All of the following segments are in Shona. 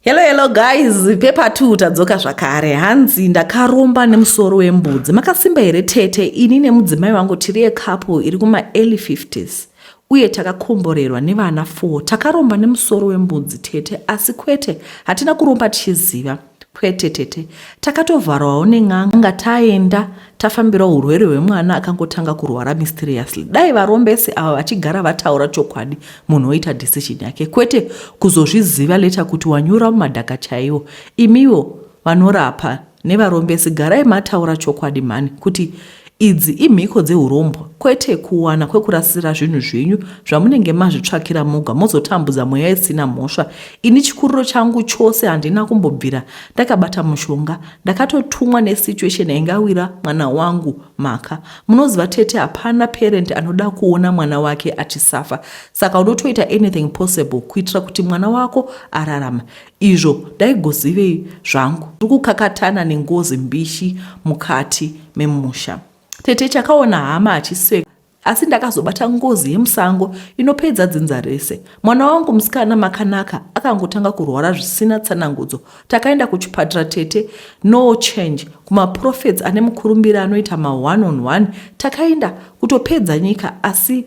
Hello guys, pepa 2 tadzoka zvakare. Hanzi ndakaromba nemusoro wembudzi. Makasimba here tete? Ini nemudzimai wangu tiri couple iri kuma early 50s. Uye takakomborerwa nevana 4. Takaromba nemusoro wembudzi tete, asi kwete hatina kuromba tichiziva. Kwete tete. Takatovharwawo nen'anga taenda tafambira urwere hwemwana akangotanga kurwara mysteriously. Dai varombesi ava vachigara vataura chokwadi, munhu oita decision yake. Kwete kuzozviziva leta kuti wanyura mumadhaka chaiwo. Imiwo vanorapa nevarombesi garai mataura chokwadi mani kuti idzi imhiko dzeurombo, kwete kuwana kwekurasira zvinhu zvenyu zvamunenge mazvitsvakira muga mozotambudza mweya isina mhosva. Ini chikuriro changu chose handina kumbobvira ndakabata mushonga, ndakatotumwa nesituation yaingawira mwana wangu maka. Munoziva tete hapana parent anoda kuona mwana wake achisafa, saka unotoita anything possible kuitira kuti mwana wako ararama. Izvo ndaigozivei zvangu. Tiri kukakatana nengozi mbishi mukati memusha. Tete chakaona hama achisweka, asi ndakazobata ngozi yemusango inopedza dzinza rese. Mwana wangu musikana makanaka akangotanga kurwara zvisina tsanangudzo. Takaenda kuchipatara tete, no change. Kuma prophets ane mukurumbira anoita ma one on one. Takaenda kutopedza nyika, asi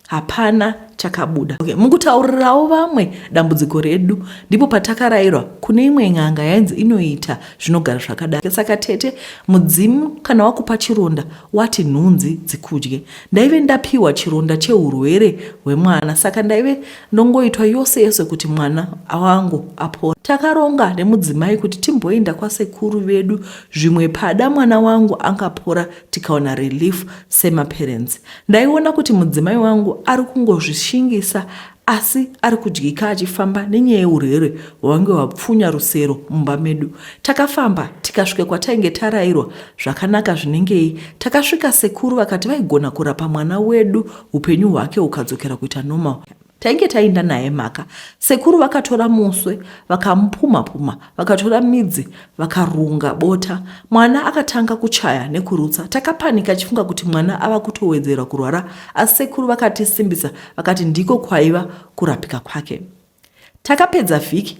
hapana chakabuda. Mukutaurirawo vamwe dambudziko redu ndipo patakarayirwa kune imwe n'anga yainzi inoita zvinogara zvakadai. Saka tete, mudzimu kana wakupa chironda wati nhunzi dzikudye. Ndaive ndapiwa chironda cheurwere hwemwana, saka ndaive ndongoitwa yose kuti mwana wangu apore. Takaronga nemudzimai kuti timboenda kwasekuru vedu, zvimwe pada mwana wangu angapora tikaona relief semaparents. Ndaiona kuti mudzimai wangu ari kungozvishingisa, asi ari kudyika achifamba nenyaya yeurwere hwange hwapfunya rusero mumba medu. Takafamba tikasvika kwatainge tarayirwa zvakanaka zvinengei. Takasvika sekuru vakati vaigona kurapa mwana wedu, upenyu hwake hukadzokera kuita normal. Tainge taenda naye maka. Sekuru vakatora muswe, vakamupuma-puma, vakatora midzi, vakarunga bota. Mwana akatanga kuchaya nekurutsa. Takapanika chifunga kuti mwana ava kutowedzera kurwara, asi sekuru vakatisimbisa, vakati ndiko kwaiva kurapika kwake. Takapedza vhiki,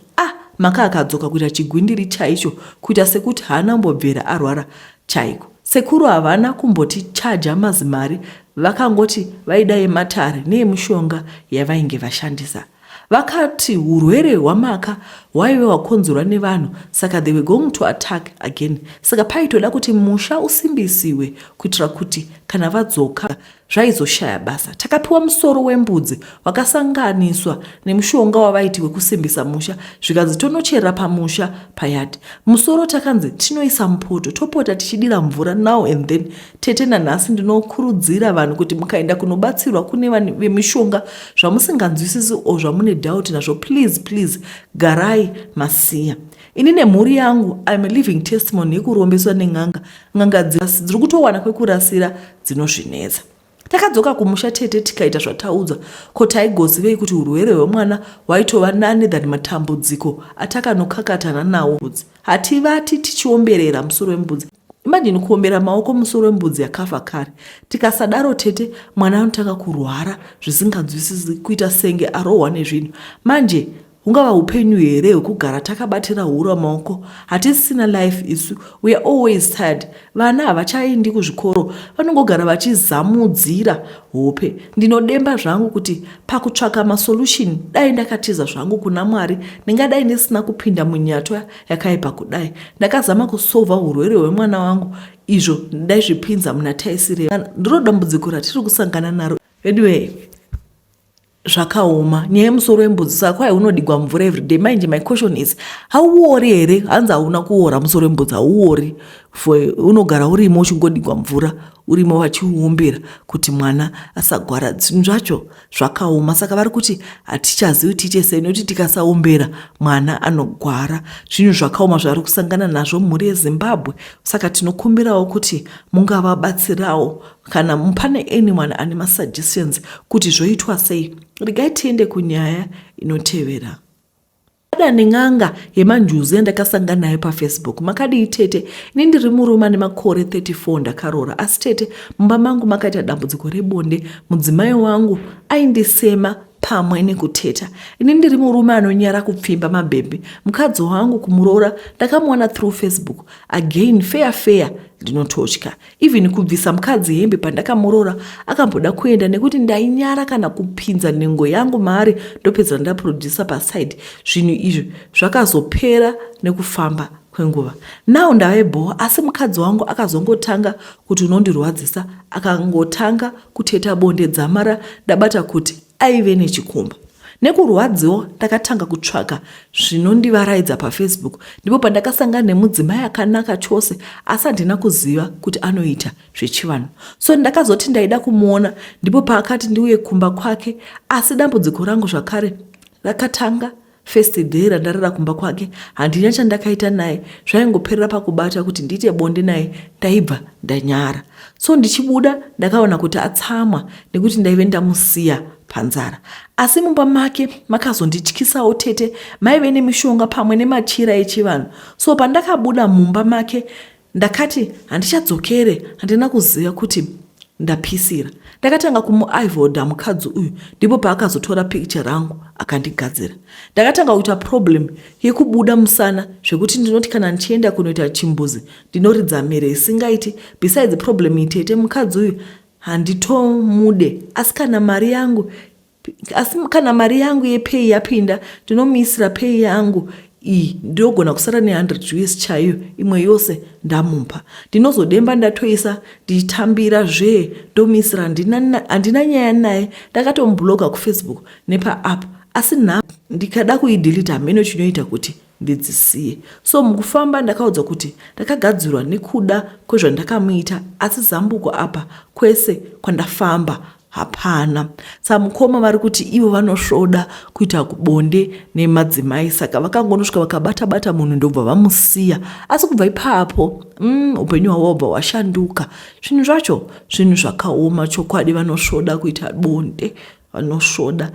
maka akadzoka kuita chigwindiri chaicho, kuita sekuti haana mbobvera arwara chaiko. Sekuru havana kumboti chaja mazimari, vakangoti vaida yematare neyemushonga yavainge vashandisa. Vakati urwere hwamaka hwaive hwakonzerwa nevanhu, saka they were going to attack again. Saka paitoda kuti musha usimbisiwe kuitira kuti kana vadzoka zvaizoshaya basa. Takapiwa musoro wembudzi wakasanganiswa nemushonga wavaiti wekusimbisa musha, zvikanzi tonochera pamusha payadi. Musoro takanzi tinoisa mupoto, topota tichidira mvura now and then. Tete nanhasi ndinokurudzira vanhu kuti mukaenda kunobatsirwa kune vanhu vemishonga zvamusinganzwisisi o zvamune doubt nazvo, please garai masiya. Ini nemhuri yangu I'm a living testimony yekurombeswa nen'anga. N'anga dziri kutowana kwekurasira dzinozvinetsa. Takadzoka kumusha tete tikaita zvataudzwa, ko taigozivei kuti urwere hwemwana hwaitova nani than matambudziko atakanokakatana nawo. Hativati tichiomberera musoro wembudzi. Imagine kuombera maoko musoro wembudzi yakafa kare. Tikasadaro tete, mwana anotanga kurwara zvisinganzwisisi, kuita senge arohwa nezvinhu. Manje hungava upenyu here hwekugara takabatira huro maoko? Hatisina life isu, we are always tired. Vana havachaendi kuzvikoro, vanongogara vachizamudzira hope. Ndinodemba zvangu kuti pakutsvaka masolution dai ndakatiza zvangu kuna Mwari, ndingadai ndisina kupinda munyatwa yakaipa kudai. Ndakazama kusolva urwere hwemwana wangu, izvo ndaizvipinza muna taisire. Ndiro dambudziko ratiri kusangana naro. Anyway, zvakaoma nyaya yemusoro wembudzi, saka kwai unodigwa mvura everyday. Manje my question is, hauori here? Hanzi hauna kuora musoro wembudzi, hauori unogara urimo uchingodigwa mvura, urimo vachiuombera kuti mwana asagwara. Zvinhu zvacho zvakaoma, saka vari kuti hatichazivi tichese nekuti tikasaombera mwana anogwara. Zvinhu zvakaoma zvari kusangana nazvo mhuri yeZimbabwe, saka tinokumbirawo kuti mungavabatsirawo kana pane anyone ane masuggestions kuti zvoitwa sei. Regai tiende kunyaya inotevera. Ada nen'anga yemanjuzi yandakasangana nayo paFacebook. Makadii tete? Ini ndiri murume ane makore 34 ndakarora, asi tete mumba mangu makaita dambudziko rebonde. Mudzimai wangu aindisema pamwe nekuteta. Ini ndiri murume anonyara kupfimba mabhembe. Mukadzi wangu kumuroora ndakamuona through Facebook. Again, fair ndinototya. Even kubvisa mukadzi hembe pandakamuroora akamboda kuenda nekuti ndainyara kana kupinza nhengo yangu maari ndopedza ndaproducer paside. Zvinhu izvi zvakazopera nekufamba kwenguva. Now ndavebhoa, asi mukadzi wangu akazongotanga kuti unondirwadzisa, akangotanga kuteta bonde dzamara ndabata kuti aive nechikumba. Nekurwadziwo ndakatanga kutsvaka zvinondivaraidza paFacebook. Ndipo pandakasangana nemudzimai akanaka chose, asi handina kuziva kuti anoita zvechivanhu. So ndakazoti ndaida kumuona, ndipo paakati ndiuye kumba kwake, asi dambudziko rangu zvakare rakatanga first day randarara kumba kwake. Handina chandakaita naye, zvaingoperera pakubata kuti ndiite bonde naye, ndaibva ndanyara. So ndichibuda ndakaona kuti atsamwa nekuti ndaive ndamusiya panzara. Asi mumba make makazondityisawo tete, maive nemishonga pamwe nemachira echivanhu. So pandakabuda mumba make ndakati handichadzokere, handina kuziva kuti ndapisira. Ndakatanga kumuivhodha mukadzi uyu, ndipo paakazotora picture rangu akandigadzira. Ndakatanga kuita problem yekubuda musana, zvekuti ndinoti kana ndichienda kunoita chimbuzi ndinoridza mhere isingaiti. Besides problem itete, mukadzi uyu handitomude, asi kana mari yangu yepay yapinda, ndinomisira pay yangu iyi ndinogona kusara ne100 US chaiyo, imwe yose ndamupa. Ndinozodemba ndatoisa ndichitambira ndomisira, handina nyaya naye, ndakatombloga kuFacebook nepaapp. Asi ndikada kuidelete hameno chinoita kuti ndidzisiye. So mukufamba ndakaudza kuti ndakagadzirwa nekuda kwezvandakamuita, asi zambuko apa kwese kwandafamba hapana. Samukoma vari kuti ivo vanosvoda kuita bonde nemadzimai, saka vakangonosvika vakabata munhu ndobva vamusiya. Asi kubva ipapo upenyu hwavo wabva washanduka. Zvinhu zvacho zvinhu zvakaoma chokwadi. Vanosvoda kuita bonde, vanosvoda.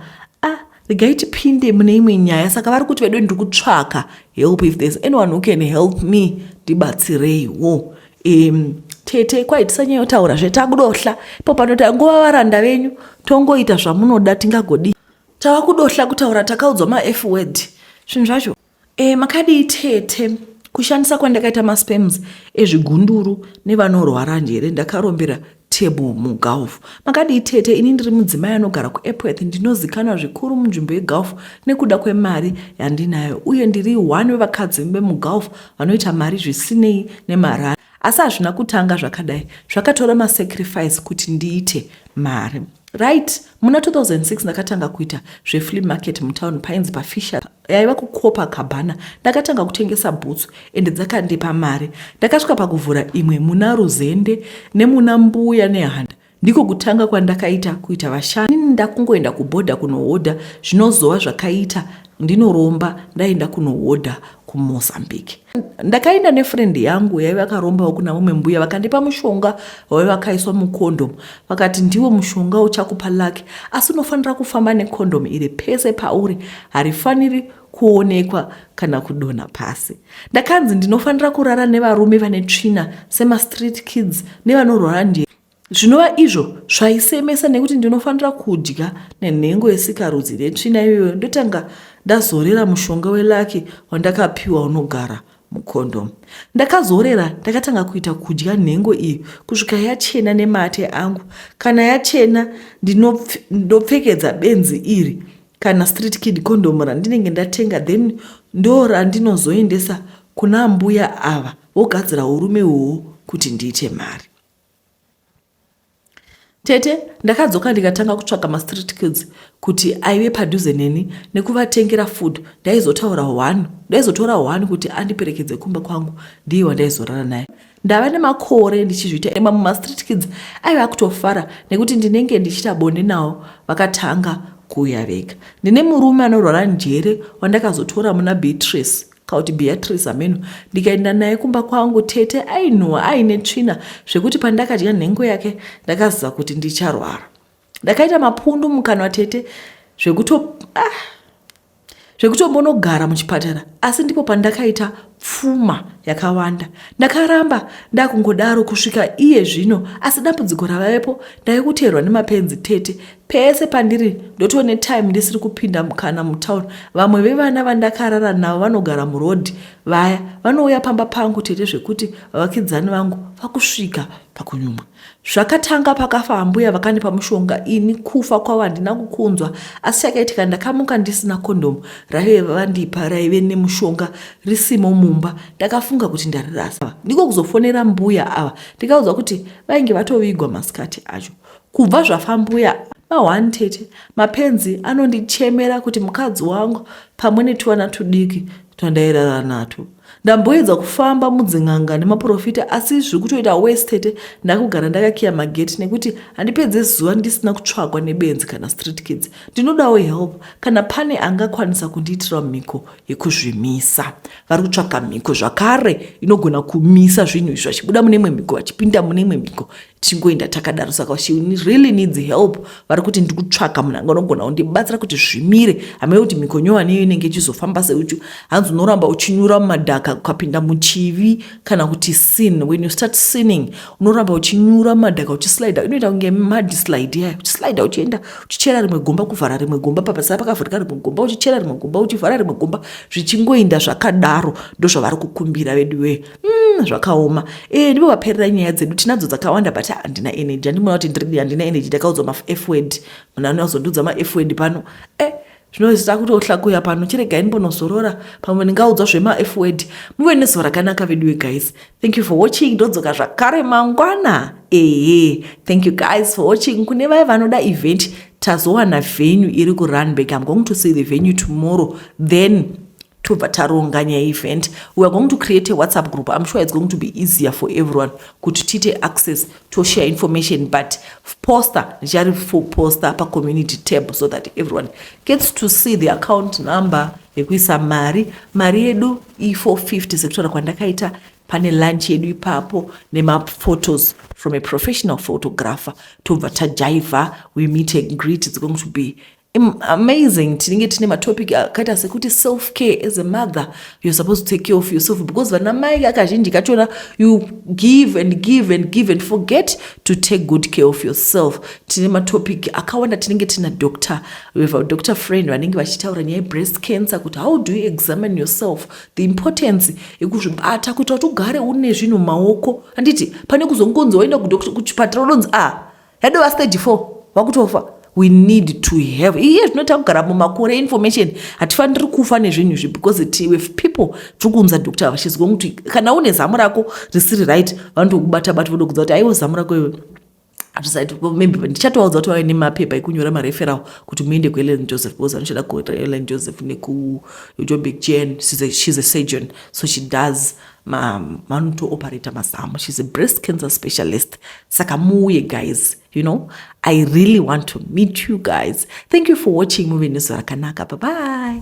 Regai tipinde mune imwe nyaya. Saka vari kuti vedu ndiri kutsvaka help. If there's anyone who can help me, ndibatsireiwo. Tete kwaitisanyaya yotaura zvetakudohla, ipo panoti nguva varanda venyu tongoita zvamunoda, tingagodi tava kudohla kutaura takaudzwa maF word. Zvinhu zvacho makadii tete kushandisa kwandakaita maspams ezvigunduru nevanorwara njere. Ndakarombera table mugulf. Makadii tete, ini ndiri mudzimai anogara kuEpworth, ndinozikanwa zvikuru munzvimbo yegulf nekuda kwemari yandinayo, uye ndiri one wevakadzi vemugulf vanoita mari zvisinei nemarari. Asi hazvina kutanga zvakadai, zvakatora masacrifice kuti ndiite mari. Right, muna 2006 ndakatanga kuita zveflea market mutown Pines paFisher yaiva kukopa kabhana. Ndakatanga kutengesa bhutsu ende dzakandipa mari. Ndakasvika pakuvhura imwe muna Ruzende nemuna Mbuya neHanda. Ndiko kutanga kwandakaita kuita vashandi. Ndakungoenda kubhodha kunohodha, zvinozova zvakaita ndinoromba ndaenda kunohodha kuMozambique. Ndakaenda nefriend yangu yaiva karombawo kuna mumwe mbuya, vakandipa mushonga waiva wakaiswa mukondom. Vakati ndiwo mushonga uchakupa laki, asi unofanira kufamba nekondom iri pese pauri, harifaniri kuonekwa kana kudonha pasi. Ndakanzi ndinofanira kurara nevarume vane tsvina sema street kids nevanorwara ndiye. Zvinova izvo zvaisemesa nekuti ndinofanira kudya nenhengo yesikarudzi netsvina iyoyo. Ndotanga ndazorera mushonga welaki wandakapiwa unogara mukondom. Ndakazorera ndakatanga kuita kudya nhengo iyi kusvika yachena nemate angu. Kana yachena ndopfekedza benzi iri kana street kid condom randinenge ndatenga, then ndo randinozoendesa kuna mbuya ava vogadzira urume uhwo kuti ndiite mari. Tete ndakadzoka ndikatanga kutsvaka ma-street kids kuti aive padhuze neni nekuvatengera food. Ndaizotora one kuti andiperekedze kumba kwangu, ndiye wandaizorara naye. Ndava nemakore ndichizviita. Mamwe ma-street kids aiva kutofara nekuti ndinenge ndichita bonde nawo, vakatanga kuuya vega. Ndine murume anorwara njere wandakazotora muna Beatrice ameno, ndikaenda naye kumba kwangu. Tete ainhuwa aine tsvina zvekuti pandakadya nhengo yake ndakaziva kuti ndicharwara. Ndakaita mapundu mukanwa tete zvekutombonogara muchipatara, asi ndipo pandakaita pfuma yakawanda. Ndakaramba ndakungodaro kusvika iye zvino, asi dambudziko ravavepo ndaikuteerwa nemapenzi tete. pese pandiri ndotoone time ndisiri kupinda kana mutauni. Vamwe vevana vandakarara navo vanogara murodhi, vaya vanouya pamba pangu tete zvekuti vakidzani vangu vakusvika pakunyumwa. Zvakatanga pakafa ambuya vakandipa mushonga, ini kufa kwavo handina kukunzwa, asi chakaitika ndakamuka ndisina kondomu raive vandipa raive nemushonga risimo mumba. Ndakafunga kuti ndarirasa, ndiko kuzofonera mbuya ava ndikaudzwa kuti vainge vatovigwa masikati acho. Kubva zvafa mbuya ma1 tete, mapenzi anondichemera kuti mukadzi wangu pamwe netuvana tudiki twandairara nato. Ndamboedza kufamba mudzin'anga nemaprofita, asi zviri kutoita wasted. Ndakugara ndakakiya mageti nekuti handipedze zuva ndisina kutsvagwa nebenzi kana street kids. Ndinodawo help kana pane angakwanisa kundiitira mhiko yekuzvimisa. Vari kutsvaga mhiko zvakare inogona kumisa zvinhu izvi, vachibuda mune imwe mhiko vachipinda mune imwe mhiko, tichingoenda takadaro. Saka she really needs help. Vari kuti ndiri kutsvaga munhu anogona kundibatsira kuti zvimire. Hamene kuti mhiko nyowani iyo inenge ichizofamba seuchu, hanzi unoramba uchinyura mumadhaka ukapinda muchivi kana kuti sin. When you start sinning unoramba uchinyura mumadhaka uchislida, inoita kunge mudslide yayo, uchislida uchienda uchichera rimwe gomba kuvhara rimwe gomba, papasara pakavhurika rimwe gomba uchichera rimwe gomba uchivhara rimwe gomba, zvichingoenda zvakadaro. Ndozvavari kukumbira vedu zvakaoma. Ndipo vaperera nyaya dzedu tinadzo dzakawanda, but handina energy. Handimona kuti handina energy. Ndakaudzwa ma-f word, munhu anozondudza ma-f word pano. Zvinoita kuti ohlakuya pano, chiregai ndimbonozorora pamwe ndingaudzwa zvema-f word. Muve nezuva rakanaka vedu guys. Thank you for watching. Ndodzoka zvakare mangwana. Thank you guys for watching. Kune vaya vanoda event, tazowana venue iri kuRunback. I'm going to see the venue tomorrow. Then tobva taronganya event. We are going to create a WhatsApp group. I'm sure it's going to be easier for everyone kuti tiite access to share information, but poster jari for poster pa community tab so that everyone gets to see the account number yekuisa mari yedu i450 sektora kwandakaita pane lunch yedu ipapo nema-photos from a professional photographer. Tobva tajaiva, we meet and greet. It's going to be amazing. Tinenge tine matopic akaita sekuti self care. As a mother you're supposed to take care of yourself, because vana mai akazhinji kachona you give and give and give and forget to take good care of yourself. Tine matopic akawanda. Tinenge tina doctor, we have a doctor friend vanenge vachitaura nyaya breast cancer, kuti how do you examine yourself, the importance yekuzvibata kuti ugare une zvinhu maoko. Handiti pane kuzongonzi waenda kuchipatara unonzi yadova stage 4 wakutofa. We need to have iye zvinoita kugara mumakore information. Hatifaniri kufa nezvinhu izvi, because with people tirikunza doctor vachizwa kuti kana une zamu rako risiri right vanotokubata-bata voda kudza kuti aiwo zamu rako iwe maybe ndichatoudza kuti vave nemapepa ekunyora mareferal kuti muende kuEllen Joseph, because anoshanda kuEllen Joseph nekuJoburg Jane. She's a surgeon, so she does operator mazamu. She's a breast cancer specialist. Saka muuye guys, you know, I really want to meet you guys. Thank you for watching. Muve nezuva rakanaka. Bye bye.